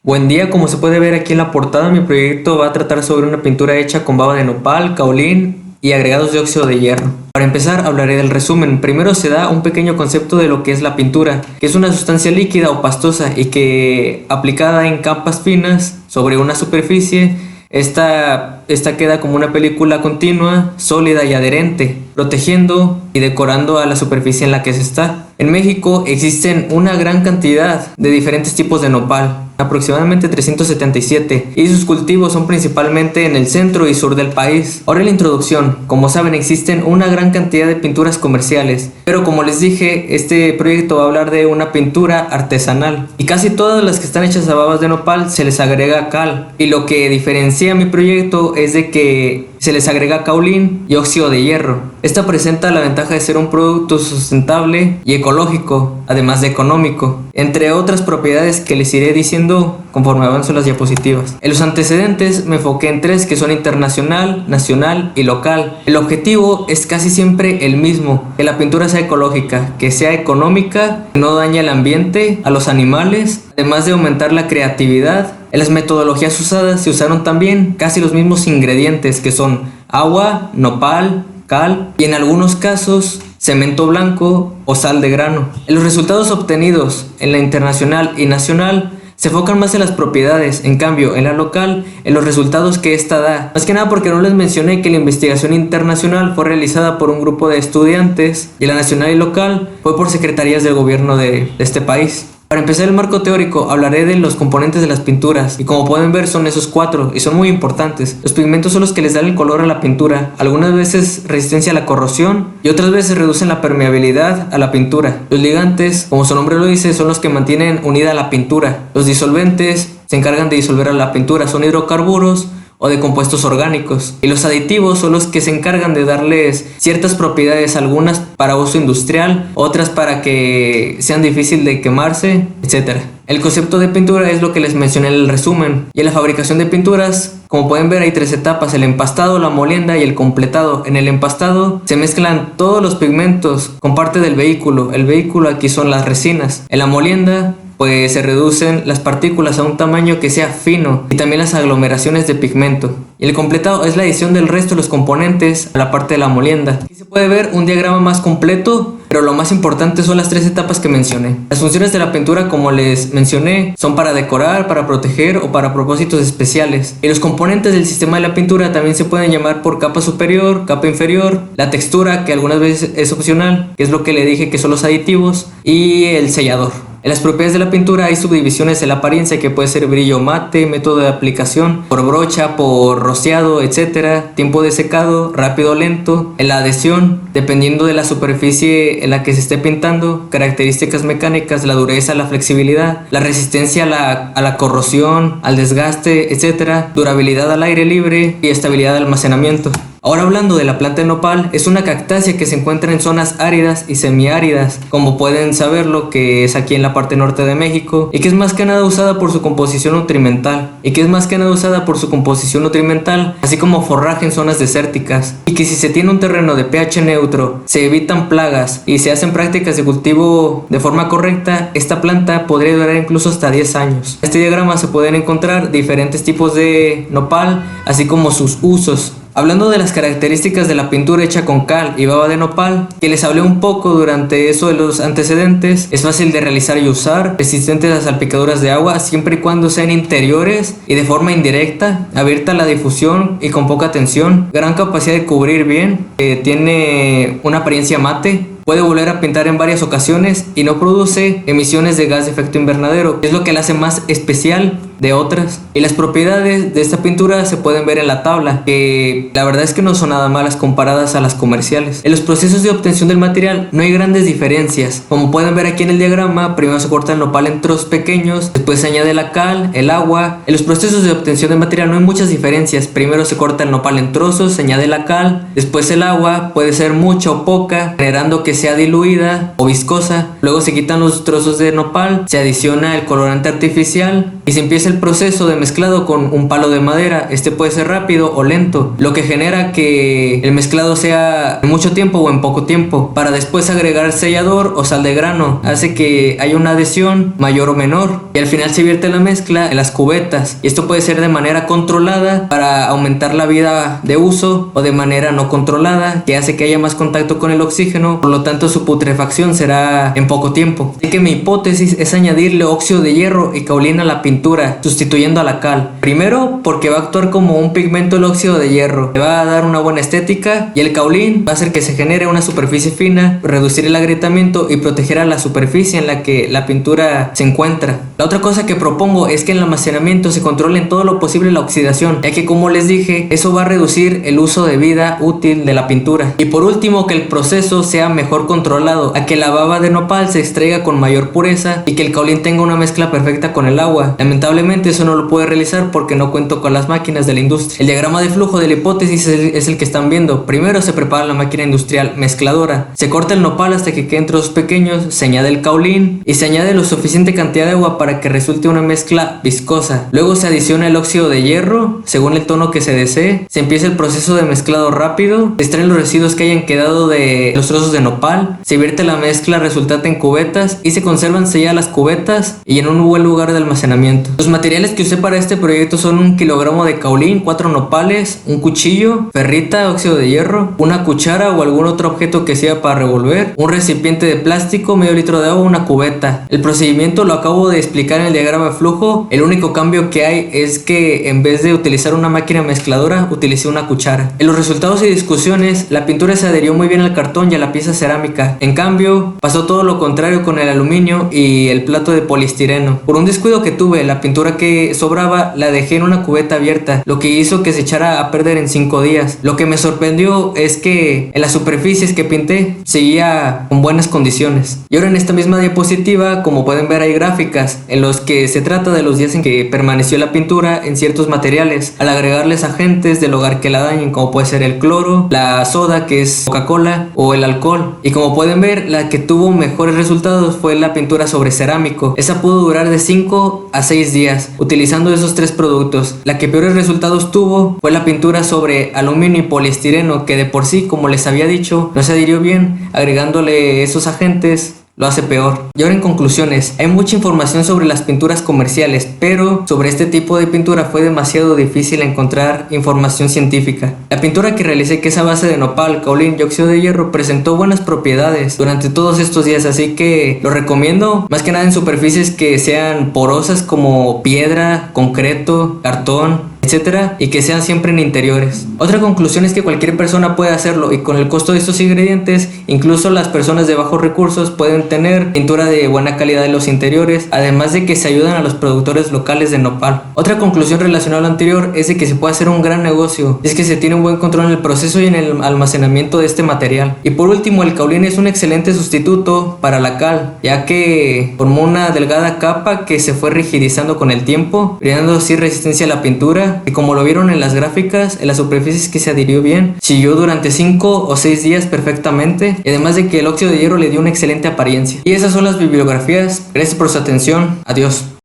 Buen día, como se puede ver aquí en la portada, mi proyecto va a tratar sobre una pintura hecha con baba de nopal, caolín y agregados de óxido de hierro. Para empezar, hablaré del resumen. Primero se da un pequeño concepto de lo que es la pintura, que es una sustancia líquida o pastosa y que, aplicada en capas finas sobre una superficie, esta queda como una película continua, sólida y adherente, protegiendo y decorando a la superficie en la que se está. En México existen una gran cantidad de diferentes tipos de nopal, aproximadamente 377, y sus cultivos son principalmente en el centro y sur del país. Ahora la introducción. Como saben, existen una gran cantidad de pinturas comerciales, pero como les dije, este proyecto va a hablar de una pintura artesanal, y casi todas las que están hechas a babas de nopal se les agrega cal, y lo que diferencia mi proyecto es de que se les agrega caolín y óxido de hierro. Esta presenta la ventaja de ser un producto sustentable y ecológico, además de económico, entre otras propiedades que les iré diciendo conforme avanzo las diapositivas. En los antecedentes me enfoqué en tres, que son internacional, nacional y local. El objetivo es casi siempre el mismo: que la pintura sea ecológica, que sea económica, que no dañe al ambiente, a los animales, además de aumentar la creatividad. En las metodologías usadas se usaron también casi los mismos ingredientes, que son agua, nopal, cal y en algunos casos cemento blanco o sal de grano. En los resultados obtenidos en la internacional y nacional se enfocan más en las propiedades, en cambio en la local en los resultados que esta da. Más que nada porque no les mencioné que la investigación internacional fue realizada por un grupo de estudiantes y la nacional y local fue por secretarías del gobierno de este país. Para empezar el marco teórico, hablaré de los componentes de las pinturas, y como pueden ver son esos cuatro, y son muy importantes. Los pigmentos son los que les dan el color a la pintura, algunas veces resistencia a la corrosión, y otras veces reducen la permeabilidad a la pintura. Los ligantes, como su nombre lo dice, son los que mantienen unida la pintura. Los disolventes se encargan de disolver a la pintura, son hidrocarburos o de compuestos orgánicos, y los aditivos son los que se encargan de darles ciertas propiedades, algunas para uso industrial, otras para que sean difíciles de quemarse, etc. El concepto de pintura es lo que les mencioné en el resumen, y en la fabricación de pinturas, como pueden ver, hay tres etapas: el empastado, la molienda y el completado. En el empastado se mezclan todos los pigmentos con parte del vehículo. El vehículo aquí son las resinas. En la molienda pues se reducen las partículas a un tamaño que sea fino, y también las aglomeraciones de pigmento. Y el completado es la adición del resto de los componentes a la parte de la molienda. Aquí se puede ver un diagrama más completo, pero lo más importante son las tres etapas que mencioné. Las funciones de la pintura, como les mencioné, son para decorar, para proteger o para propósitos especiales. Y los componentes del sistema de la pintura también se pueden llamar por capa superior, capa inferior, la textura, que algunas veces es opcional, que es lo que le dije que son los aditivos, y el sellador. En las propiedades de la pintura hay subdivisiones en la apariencia, que puede ser brillo mate, método de aplicación, por brocha, por rociado, etc. Tiempo de secado, rápido o lento. En la adhesión, dependiendo de la superficie en la que se esté pintando, características mecánicas, la dureza, la flexibilidad, la resistencia a la corrosión, al desgaste, etc. Durabilidad al aire libre y estabilidad de almacenamiento. Ahora hablando de la planta de nopal, es una cactácea que se encuentra en zonas áridas y semiáridas, como pueden saberlo, que es aquí en la parte norte de México, y que es más que nada usada por su composición nutrimental, así como forraje en zonas desérticas, y que si se tiene un terreno de pH neutro, se evitan plagas y se hacen prácticas de cultivo de forma correcta, esta planta podría durar incluso hasta 10 años. En este diagrama se pueden encontrar diferentes tipos de nopal, así como sus usos. Hablando de las características de la pintura hecha con cal y baba de nopal, que les hablé un poco durante eso de los antecedentes, es fácil de realizar y usar, resistente a las salpicaduras de agua siempre y cuando sean interiores y de forma indirecta, abierta a la difusión y con poca tensión, gran capacidad de cubrir bien, tiene una apariencia mate, puede volver a pintar en varias ocasiones y no produce emisiones de gas de efecto invernadero, que es lo que la hace más especial de otras. Y las propiedades de esta pintura se pueden ver en la tabla, que la verdad es que no son nada malas comparadas a las comerciales. En los procesos de obtención del material no hay grandes diferencias. Como pueden ver aquí en el diagrama, primero se corta el nopal en trozos pequeños, después se añade la cal, el agua. En los procesos de obtención del material no hay muchas diferencias. Primero se corta el nopal en trozos, se añade la cal, después el agua, puede ser mucha o poca, generando que sea diluida o viscosa. Luego se quitan los trozos de nopal, se adiciona el colorante artificial y se empieza empieza el proceso de mezclado con un palo de madera. Este puede ser rápido o lento, lo que genera que el mezclado sea en mucho tiempo o en poco tiempo, para después agregar sellador o sal de grano. Hace que haya una adhesión mayor o menor y al final se vierte la mezcla en las cubetas, y esto puede ser de manera controlada para aumentar la vida de uso, o de manera no controlada, que hace que haya más contacto con el oxígeno, por lo tanto su putrefacción será en poco tiempo. Así que mi hipótesis es añadirle óxido de hierro y caolín a la pintura, sustituyendo a la cal. Primero, porque va a actuar como un pigmento el óxido de hierro, le va a dar una buena estética, y el caolín va a hacer que se genere una superficie fina, reducir el agrietamiento y proteger a la superficie en la que la pintura se encuentra. La otra cosa que propongo es que en el almacenamiento se controle en todo lo posible la oxidación, ya que, como les dije, eso va a reducir el uso de vida útil de la pintura. Y por último, que el proceso sea mejor controlado, a que la baba de nopal se extraiga con mayor pureza y que el caolín tenga una mezcla perfecta con el agua. Lamentablemente eso no lo puedo realizar porque no cuento con las máquinas de la industria. El diagrama de flujo de la hipótesis es el que están viendo. Primero se prepara la máquina industrial mezcladora, se corta el nopal hasta que queden trozos pequeños, se añade el caolín y se añade lo suficiente cantidad de agua para que resulte una mezcla viscosa. Luego se adiciona el óxido de hierro según el tono que se desee. Se empieza el proceso de mezclado rápido, se extraen los residuos que hayan quedado de los trozos de nopal, se vierte la mezcla resultante en cubetas y se conservan selladas las cubetas y en un buen lugar de almacenamiento. Los materiales que usé para este proyecto son 1 kilogramo de caolín, 4 nopales, un cuchillo, ferrita, óxido de hierro, una cuchara o algún otro objeto que sea para revolver, un recipiente de plástico, medio litro de agua, una cubeta. El procedimiento lo acabo de explicar en el diagrama de flujo. El único cambio que hay es que en vez de utilizar una máquina mezcladora, utilicé una cuchara. En los resultados y discusiones, la pintura se adherió muy bien al cartón y a la pieza cerámica. En cambio, pasó todo lo contrario con el aluminio y el plato de poliestireno. Por un descuido que tuve, la pintura que sobraba la dejé en una cubeta abierta, lo que hizo que se echara a perder en 5 días. Lo que me sorprendió es que en las superficies que pinté seguía con buenas condiciones. Y ahora en esta misma diapositiva, como pueden ver, hay gráficas en los que se trata de los días en que permaneció la pintura en ciertos materiales, al agregarles agentes del hogar que la dañen, como puede ser el cloro, la soda, que es Coca-Cola, o el alcohol. Y como pueden ver, la que tuvo mejores resultados fue la pintura sobre cerámico. Esa pudo durar de 5 a 6 días utilizando esos 3 productos. La que peores resultados tuvo fue la pintura sobre aluminio y poliestireno, que de por sí, como les había dicho, no se adhirió bien. Agregándole esos agentes lo hace peor. Y ahora, en conclusiones, hay mucha información sobre las pinturas comerciales, pero sobre este tipo de pintura fue demasiado difícil encontrar información científica. La pintura que realicé, que es a base de nopal, caolín y óxido de hierro, presentó buenas propiedades durante todos estos días, así que lo recomiendo más que nada en superficies que sean porosas como piedra, concreto, cartón, etcétera, y que sean siempre en interiores. Otra conclusión es que cualquier persona puede hacerlo, y con el costo de estos ingredientes, incluso las personas de bajos recursos pueden tener pintura de buena calidad en los interiores, además de que se ayudan a los productores locales de nopal. Otra conclusión relacionada a lo anterior es de que se puede hacer un gran negocio, es que se tiene un buen control en el proceso y en el almacenamiento de este material. Y por último, el caolín es un excelente sustituto para la cal, ya que formó una delgada capa que se fue rigidizando con el tiempo, brindando así resistencia a la pintura, y como lo vieron en las gráficas, en las superficies que se adhirió bien, siguió durante 5 o 6 días perfectamente, y además de que el óxido de hierro le dio una excelente apariencia. Y esas son las bibliografías. Gracias por su atención. Adiós.